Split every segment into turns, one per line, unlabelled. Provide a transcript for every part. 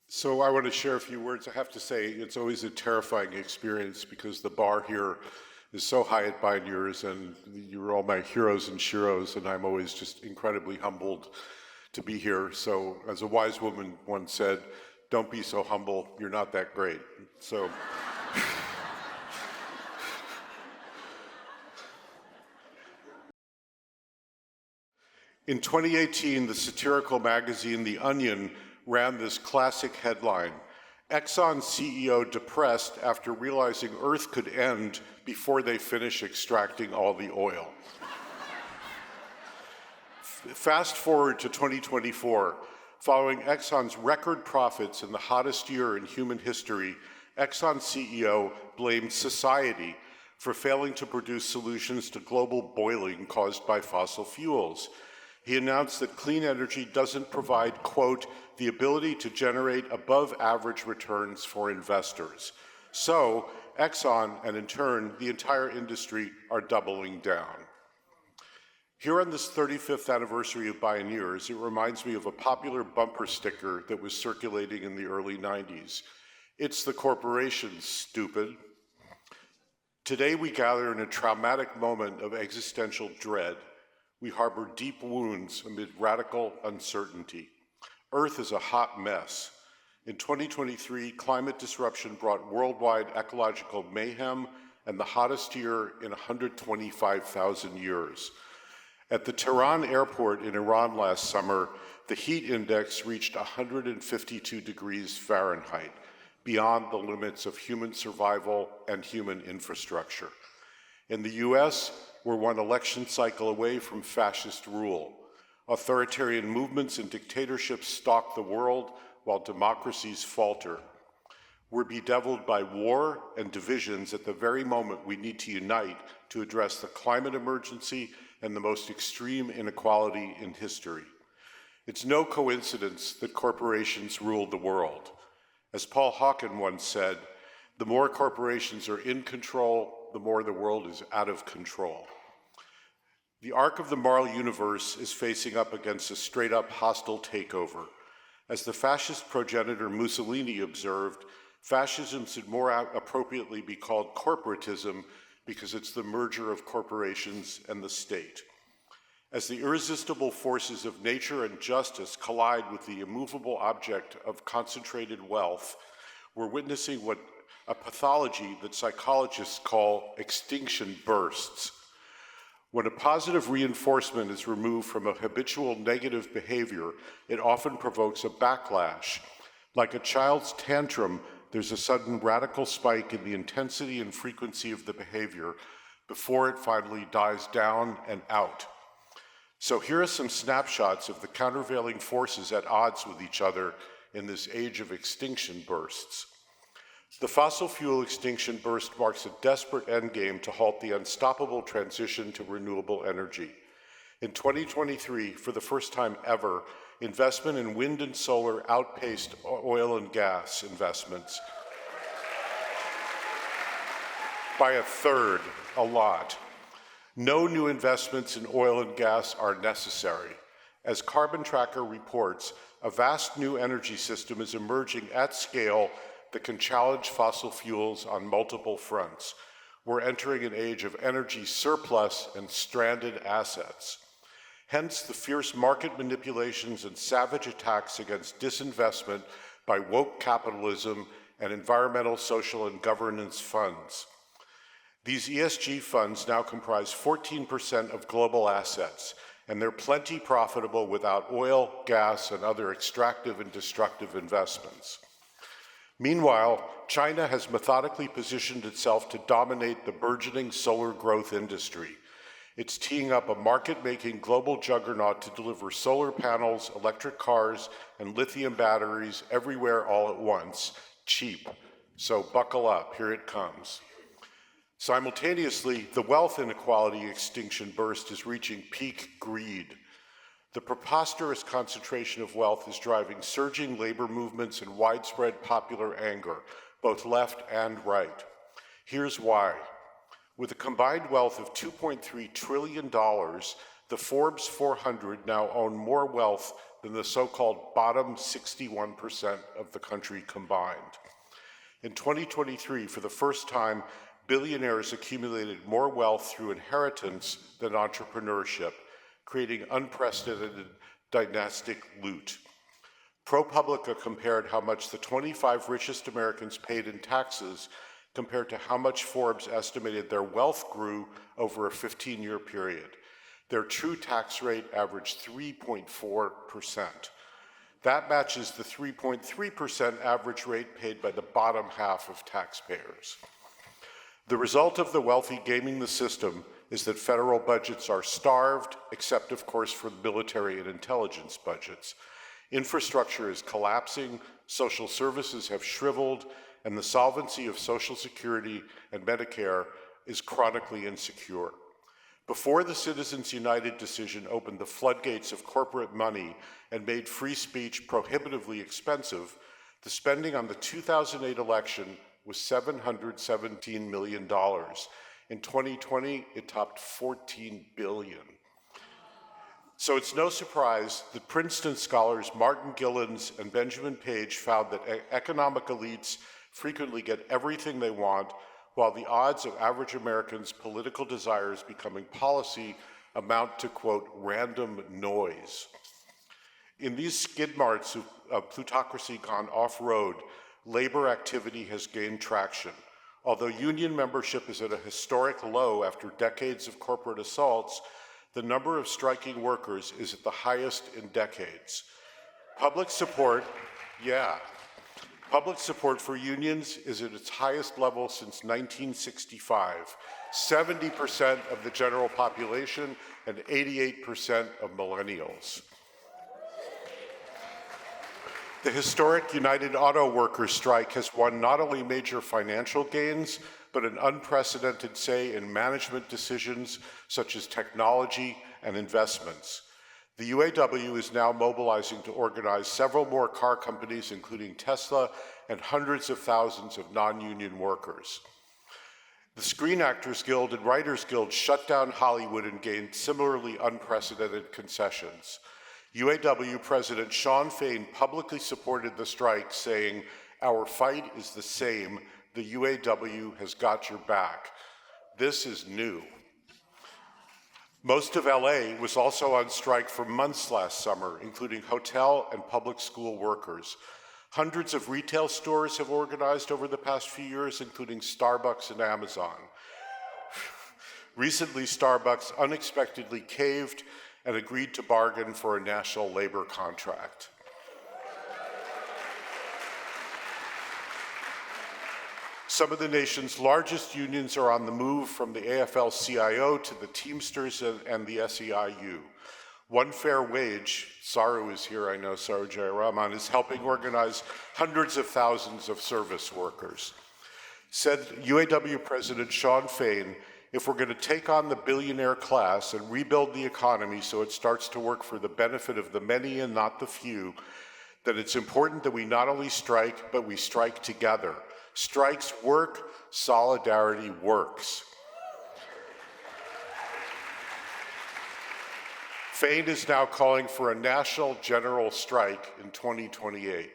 So I want to share a few words. I have to say, it's always a terrifying experience because the bar here is so high at Bioneers, and you're all my heroes and sheroes, and I'm always just incredibly humbled to be here. So as a wise woman once said, don't be so humble, you're not that great. So. In 2018, the satirical magazine The Onion ran this classic headline: Exxon CEO depressed after realizing Earth could end before they finish extracting all the oil. Fast forward to 2024, following Exxon's record profits in the hottest year in human history, Exxon CEO blamed society for failing to produce solutions to global boiling caused by fossil fuels. He announced that clean energy doesn't provide, quote, the ability to generate above average returns for investors. So Exxon, and in turn, the entire industry, are doubling down. Here on this 35th anniversary of Bioneers, it reminds me of a popular bumper sticker that was circulating in the early 90s. It's the corporations, stupid. Today we gather in a traumatic moment of existential dread. We harbor deep wounds amid radical uncertainty. Earth is a hot mess. In 2023, climate disruption brought worldwide ecological mayhem and the hottest year in 125,000 years. At the Tehran airport in Iran last summer, the heat index reached 152 degrees Fahrenheit, beyond the limits of human survival and human infrastructure. In the US, we're one election cycle away from fascist rule. Authoritarian movements and dictatorships stalk the world while democracies falter. We're bedeviled by war and divisions at the very moment we need to unite to address the climate emergency and the most extreme inequality in history. It's no coincidence that corporations rule the world. As Paul Hawken once said, the more corporations are in control, the more the world is out of control. The arc of the moral universe is facing up against a straight-up hostile takeover. As the fascist progenitor Mussolini observed, fascism should more appropriately be called corporatism because it's the merger of corporations and the state. As the irresistible forces of nature and justice collide with the immovable object of concentrated wealth, we're witnessing a pathology that psychologists call extinction bursts. When a positive reinforcement is removed from a habitual negative behavior, it often provokes a backlash. Like a child's tantrum, there's a sudden radical spike in the intensity and frequency of the behavior before it finally dies down and out. So here are some snapshots of the countervailing forces at odds with each other in this age of extinction bursts. The fossil fuel extinction burst marks a desperate endgame to halt the unstoppable transition to renewable energy. In 2023, for the first time ever, investment in wind and solar outpaced oil and gas investments by a third, a lot. No new investments in oil and gas are necessary. As Carbon Tracker reports, a vast new energy system is emerging at scale that can challenge fossil fuels on multiple fronts. We're entering an age of energy surplus and stranded assets. Hence, the fierce market manipulations and savage attacks against disinvestment by woke capitalism and environmental, social, and governance funds. These ESG funds now comprise 14% of global assets, and they're plenty profitable without oil, gas, and other extractive and destructive investments. Meanwhile, China has methodically positioned itself to dominate the burgeoning solar growth industry. It's teeing up a market-making global juggernaut to deliver solar panels, electric cars, and lithium batteries everywhere all at once, cheap. So buckle up, here it comes. Simultaneously, the wealth inequality extinction burst is reaching peak greed. The preposterous concentration of wealth is driving surging labor movements and widespread popular anger, both left and right. Here's why. With a combined wealth of $2.3 trillion, the Forbes 400 now own more wealth than the so-called bottom 61% of the country combined. In 2023, for the first time, billionaires accumulated more wealth through inheritance than entrepreneurship, creating unprecedented dynastic loot. ProPublica compared how much the 25 richest Americans paid in taxes compared to how much Forbes estimated their wealth grew over a 15-year period. Their true tax rate averaged 3.4%. That matches the 3.3% average rate paid by the bottom half of taxpayers. The result of the wealthy gaming the system is that federal budgets are starved, except of course for the military and intelligence budgets. Infrastructure is collapsing, social services have shriveled, and the solvency of Social Security and Medicare is chronically insecure. Before the Citizens United decision opened the floodgates of corporate money and made free speech prohibitively expensive, the spending on the 2008 election was $717 million. In 2020, it topped $14 billion. So it's no surprise that Princeton scholars Martin Gilens and Benjamin Page found that economic elites frequently get everything they want, while the odds of average Americans' political desires becoming policy amount to, quote, random noise. In these skid marks of plutocracy gone off-road, labor activity has gained traction. Although union membership is at a historic low after decades of corporate assaults, the number of striking workers is at the highest in decades. Public support for unions is at its highest level since 1965, 70% of the general population and 88% of millennials. The historic United Auto Workers strike has won not only major financial gains, but an unprecedented say in management decisions such as technology and investments. The UAW is now mobilizing to organize several more car companies, including Tesla, and hundreds of thousands of non-union workers. The Screen Actors Guild and Writers Guild shut down Hollywood and gained similarly unprecedented concessions. UAW President Shawn Fain publicly supported the strike, saying, "Our fight is the same. The UAW has got your back." This is new. Most of LA was also on strike for months last summer, including hotel and public school workers. Hundreds of retail stores have organized over the past few years, including Starbucks and Amazon. Recently, Starbucks unexpectedly caved and agreed to bargain for a national labor contract. Some of the nation's largest unions are on the move, from the AFL-CIO to the Teamsters and the SEIU. One Fair Wage, Saru is here, I know, Saru Jayaraman, is helping organize hundreds of thousands of service workers. Said UAW President Shawn Fain, "If we're going to take on the billionaire class and rebuild the economy so it starts to work for the benefit of the many and not the few, then it's important that we not only strike, but we strike together. Strikes work, solidarity works." Fain is now calling for a national general strike in 2028.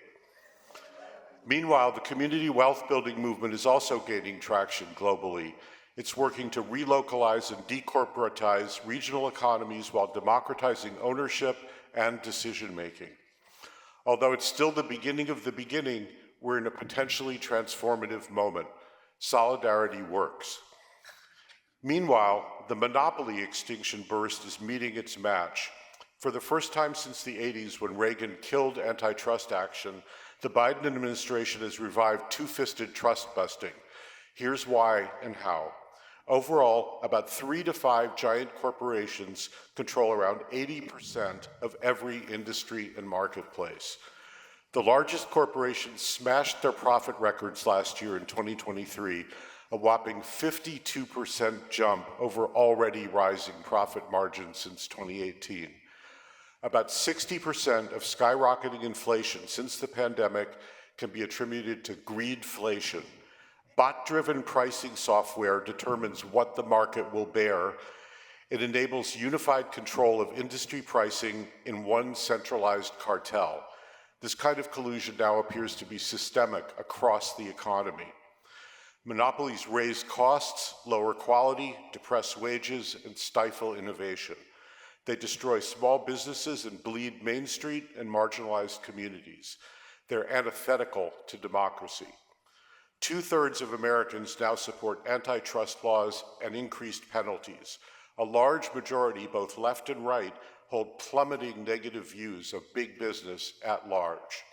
Meanwhile, the community wealth building movement is also gaining traction globally. It's working to relocalize and decorporatize regional economies while democratizing ownership and decision-making. Although it's still the beginning of the beginning, we're in a potentially transformative moment. Solidarity works. Meanwhile, the monopoly extinction burst is meeting its match. For the first time since the 80s, when Reagan killed antitrust action, the Biden administration has revived two-fisted trust busting. Here's why and how. Overall, about 3 to 5 giant corporations control around 80% of every industry and marketplace. The largest corporations smashed their profit records last year in 2023, a whopping 52% jump over already rising profit margins since 2018. About 60% of skyrocketing inflation since the pandemic can be attributed to greedflation. Bot-driven pricing software determines what the market will bear, It enables unified control of industry pricing in one centralized cartel. This kind of collusion now appears to be systemic across the economy. Monopolies raise costs, lower quality, depress wages, and stifle innovation. They destroy small businesses and bleed Main Street and marginalized communities. They're antithetical to democracy. 2/3 of Americans now support antitrust laws and increased penalties. A large majority, both left and right, hold plummeting negative views of big business at large.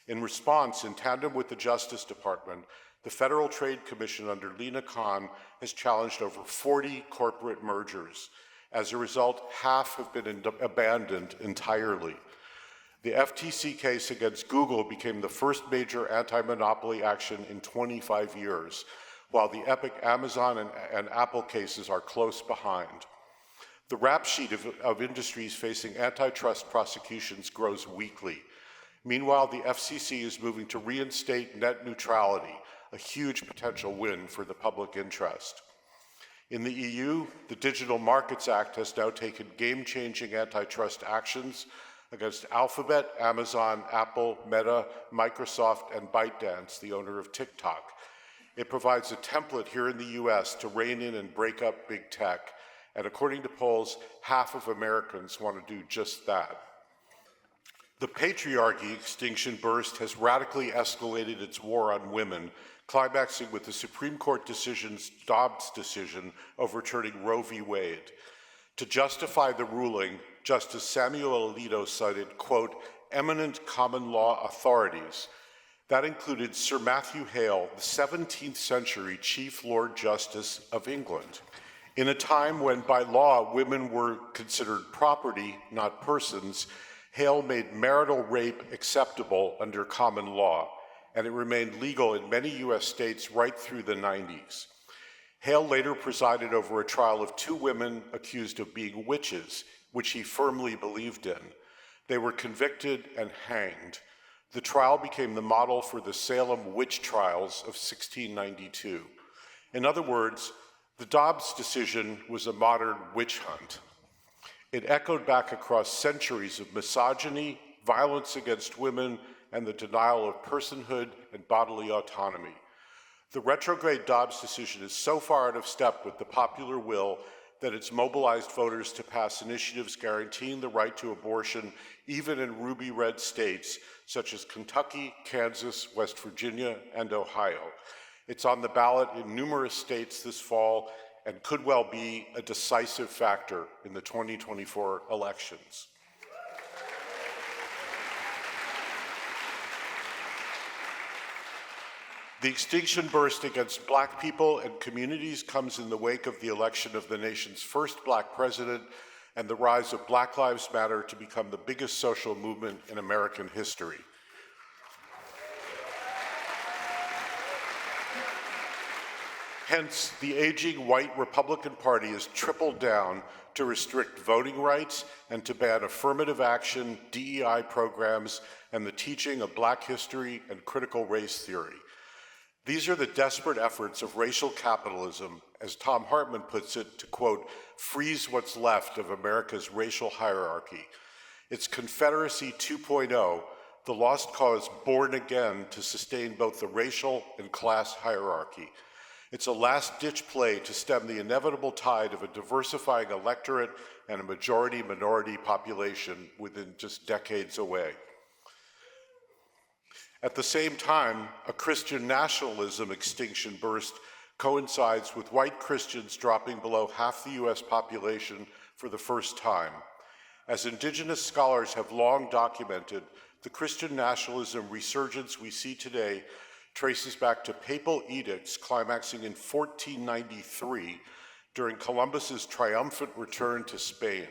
In response, in tandem with the Justice Department, the Federal Trade Commission under Lina Khan has challenged over 40 corporate mergers. As a result, half have been abandoned entirely. The FTC case against Google became the first major anti-monopoly action in 25 years, while the epic Amazon and Apple cases are close behind. The rap sheet of industries facing antitrust prosecutions grows weekly. Meanwhile, the FCC is moving to reinstate net neutrality, a huge potential win for the public interest. In the EU, the Digital Markets Act has now taken game-changing antitrust actions against Alphabet, Amazon, Apple, Meta, Microsoft, and ByteDance, the owner of TikTok. It provides a template here in the US to rein in and break up big tech, and according to polls, half of Americans want to do just that. The patriarchy extinction burst has radically escalated its war on women, climaxing with the Supreme Court decision's Dobbs decision overturning Roe v. Wade. To justify the ruling, Justice Samuel Alito cited, quote, eminent common law authorities. That included Sir Matthew Hale, the 17th century Chief Lord Justice of England. In a time when by law women were considered property, not persons, Hale made marital rape acceptable under common law, and it remained legal in many US states right through the 90s. Hale later presided over a trial of 2 women accused of being witches, which he firmly believed in. They were convicted and hanged. The trial became the model for the Salem witch trials of 1692. In other words, the Dobbs decision was a modern witch hunt. It echoed back across centuries of misogyny, violence against women, and the denial of personhood and bodily autonomy. The retrograde Dobbs decision is so far out of step with the popular will that it's mobilized voters to pass initiatives guaranteeing the right to abortion even in ruby red states such as Kentucky, Kansas, West Virginia, and Ohio. It's on the ballot in numerous states this fall and could well be a decisive factor in the 2024 elections. The extinction burst against Black people and communities comes in the wake of the election of the nation's first Black president and the rise of Black Lives Matter to become the biggest social movement in American history. Hence, the aging white Republican Party has tripled down to restrict voting rights and to ban affirmative action, DEI programs, and the teaching of Black history and critical race theory. These are the desperate efforts of racial capitalism, as Tom Hartman puts it, to, quote, freeze what's left of America's racial hierarchy. It's Confederacy 2.0, the lost cause born again to sustain both the racial and class hierarchy. It's a last-ditch play to stem the inevitable tide of a diversifying electorate and a majority-minority population within just decades away. At the same time, a Christian nationalism extinction burst coincides with white Christians dropping below half the US population for the first time. As indigenous scholars have long documented, the Christian nationalism resurgence we see today traces back to papal edicts climaxing in 1493 during Columbus's triumphant return to Spain.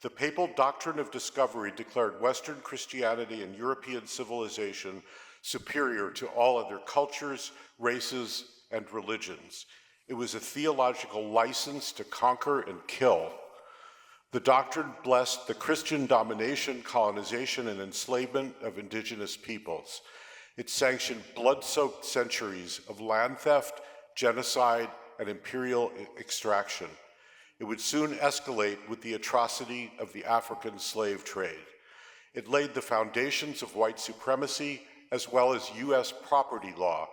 The papal doctrine of discovery declared Western Christianity and European civilization superior to all other cultures, races, and religions. It was a theological license to conquer and kill. The doctrine blessed the Christian domination, colonization, and enslavement of indigenous peoples. It sanctioned blood-soaked centuries of land theft, genocide, and imperial extraction. It would soon escalate with the atrocity of the African slave trade. It laid the foundations of white supremacy as well as U.S. property law.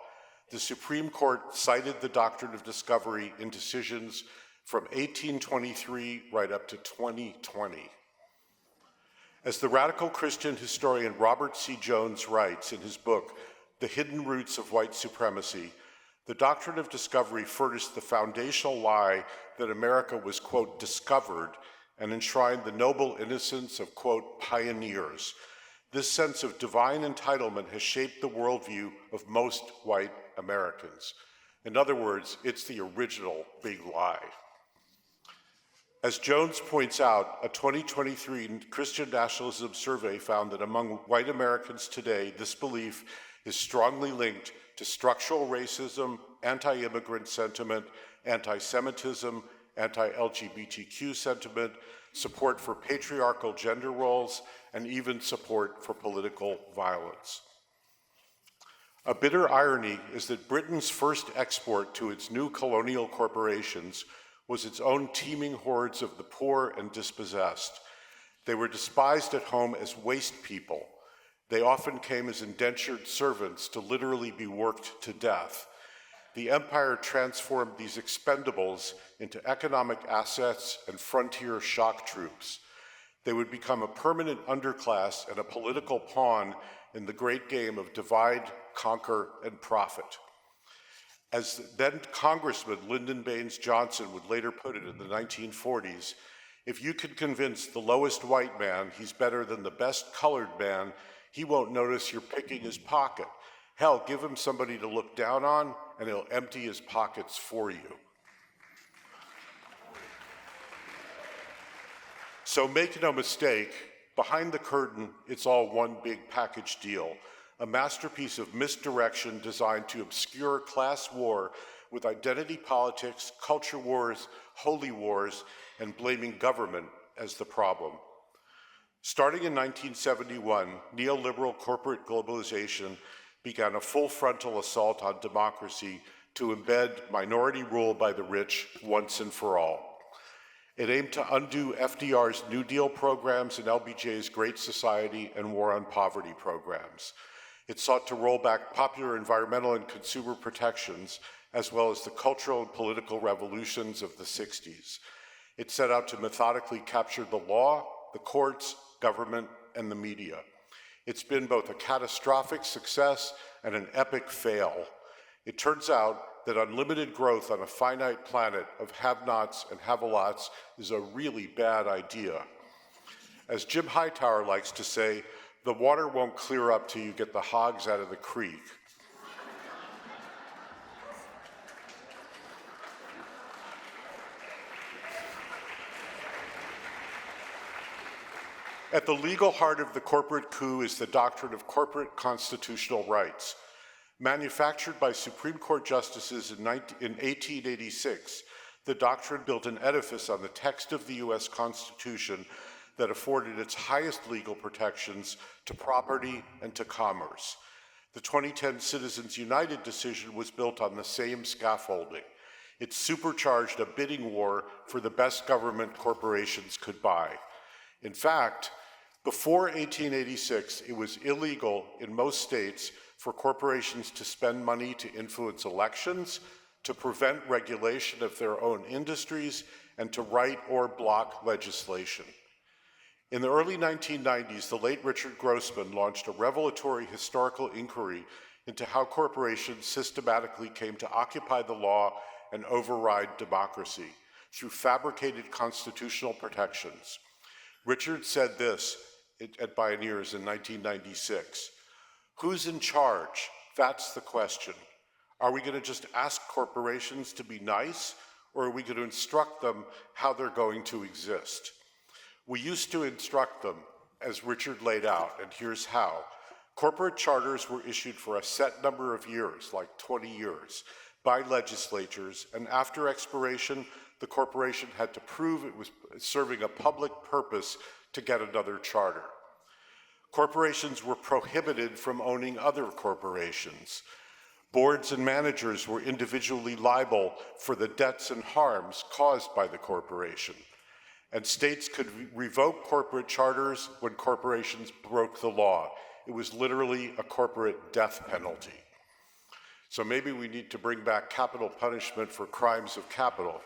The Supreme Court cited the doctrine of discovery in decisions from 1823 right up to 2020. As the radical Christian historian Robert C. Jones writes in his book, The Hidden Roots of White Supremacy, the doctrine of discovery furnished the foundational lie that America was, quote, discovered, and enshrined the noble innocence of, quote, pioneers. This sense of divine entitlement has shaped the worldview of most white Americans. In other words, it's the original big lie. As Jones points out, a 2023 Christian nationalism survey found that among white Americans today, this belief is strongly linked to structural racism, anti-immigrant sentiment, anti-Semitism, anti-LGBTQ sentiment, support for patriarchal gender roles, and even support for political violence. A bitter irony is that Britain's first export to its new colonial corporations was its own teeming hordes of the poor and dispossessed. They were despised at home as waste people. They often came as indentured servants to literally be worked to death. The empire transformed these expendables into economic assets and frontier shock troops. They would become a permanent underclass and a political pawn in the great game of divide, conquer, and profit. As then Congressman Lyndon Baines Johnson would later put it in the 1940s, if you can convince the lowest white man he's better than the best colored man, he won't notice you're picking his pocket. Hell, give him somebody to look down on, and he'll empty his pockets for you. So make no mistake, behind the curtain, it's all one big package deal, a masterpiece of misdirection designed to obscure class war with identity politics, culture wars, holy wars, and blaming government as the problem. Starting in 1971, neoliberal corporate globalization began a full frontal assault on democracy to embed minority rule by the rich once and for all. It aimed to undo FDR's New Deal programs and LBJ's Great Society and War on Poverty programs. It sought to roll back popular environmental and consumer protections, as well as the cultural and political revolutions of the 60s. It set out to methodically capture the law, the courts, government, and the media. It's been both a catastrophic success and an epic fail. It turns out that unlimited growth on a finite planet of have-nots and have-a-lots is a really bad idea. As Jim Hightower likes to say, the water won't clear up till you get the hogs out of the creek. At the legal heart of the corporate coup is the doctrine of corporate constitutional rights. Manufactured by Supreme Court justices in 1886, the doctrine built an edifice on the text of the U.S. Constitution that afforded its highest legal protections to property and to commerce. The 2010 Citizens United decision was built on the same scaffolding. It supercharged a bidding war for the best government corporations could buy. In fact, before 1886, it was illegal in most states for corporations to spend money to influence elections, to prevent regulation of their own industries, and to write or block legislation. In the early 1990s, the late Richard Grossman launched a revelatory historical inquiry into how corporations systematically came to occupy the law and override democracy through fabricated constitutional protections. Richard said this at Bioneers in 1996. Who's in charge? That's the question. Are we going to just ask corporations to be nice, or are we going to instruct them how they're going to exist? We used to instruct them, as Richard laid out, and here's how. Corporate charters were issued for a set number of years, like 20 years, by legislatures, and after expiration, the corporation had to prove it was serving a public purpose to get another charter. Corporations were prohibited from owning other corporations. Boards and managers were individually liable for the debts and harms caused by the corporation. And states could revoke corporate charters when corporations broke the law. It was literally a corporate death penalty. So maybe we need to bring back capital punishment for crimes of capital.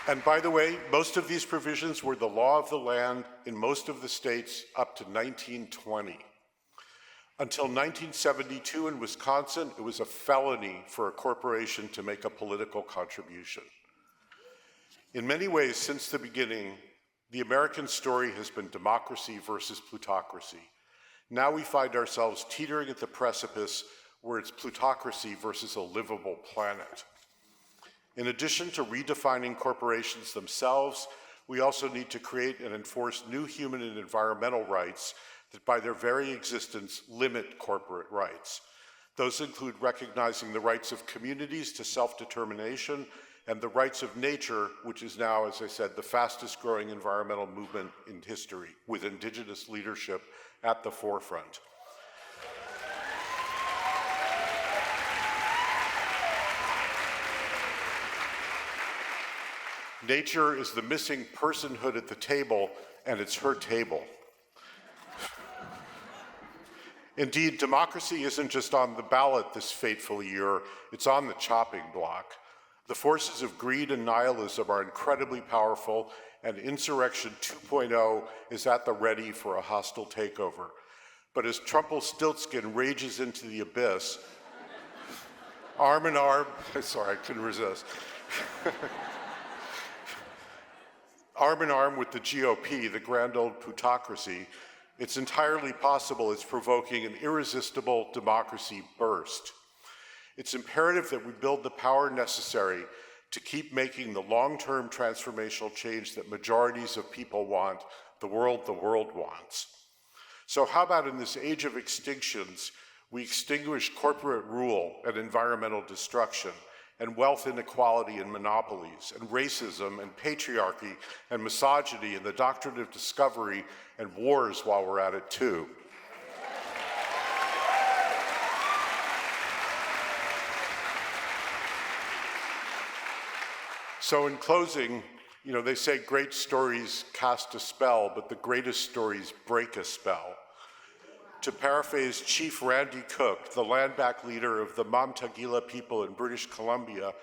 And by the way, most of these provisions were the law of the land in most of the states up to 1920. Until 1972 in Wisconsin, it was a felony for a corporation to make a political contribution. In many ways, since the beginning, the American story has been democracy versus plutocracy. Now we find ourselves teetering at the precipice where it's plutocracy versus a livable planet. In addition to redefining corporations themselves, we also need to create and enforce new human and environmental rights that by their very existence limit corporate rights. Those include recognizing the rights of communities to self-determination and the rights of nature, which is now, as I said, the fastest growing environmental movement in history, with indigenous leadership at the forefront. Nature is the missing personhood at the table, and it's her table. Indeed, democracy isn't just on the ballot this fateful year, it's on the chopping block. The forces of greed and nihilism are incredibly powerful, and Insurrection 2.0 is at the ready for a hostile takeover. But as Trumpelstiltskin rages into the abyss, arm in arm, sorry, I couldn't resist. Arm in arm with the GOP, the grand old plutocracy, it's entirely possible it's provoking an irresistible democracy burst. It's imperative that we build the power necessary to keep making the long-term transformational change that majorities of people want, the world wants. So how about in this age of extinctions, we extinguish corporate rule and environmental destruction, and wealth inequality and monopolies, and racism and patriarchy and misogyny and the doctrine of discovery and wars while we're at it too. So in closing, they say great stories cast a spell, but the greatest stories break a spell. To paraphrase Chief Randy Cook, the landback leader of the Montaguila people in British Columbia,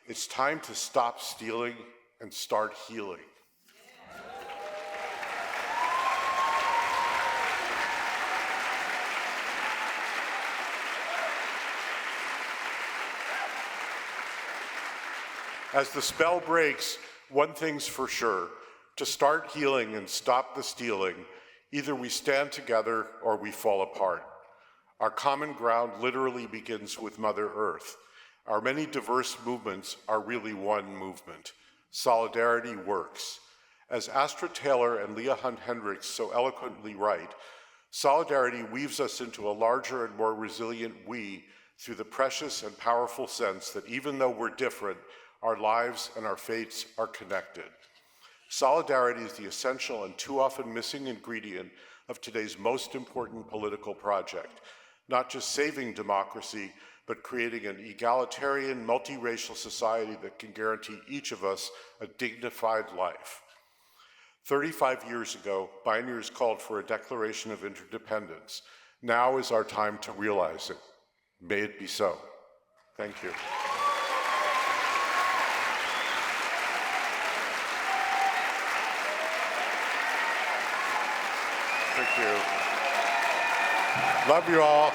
it's time to stop stealing and start healing. As the spell breaks, one thing's for sure: to start healing and stop the stealing, either we stand together or we fall apart. Our common ground literally begins with Mother Earth. Our many diverse movements are really one movement. Solidarity works. As Astra Taylor and Leah Hunt Hendricks so eloquently write, solidarity weaves us into a larger and more resilient we through the precious and powerful sense that even though we're different, our lives and our fates are connected. Solidarity is the essential and too often missing ingredient of today's most important political project, not just saving democracy, but creating an egalitarian, multiracial society that can guarantee each of us a dignified life. 35 years ago, Bioneers called for a Declaration of Interdependence. Now is our time to realize it. May it be so. Thank you. Thank you. Love you all.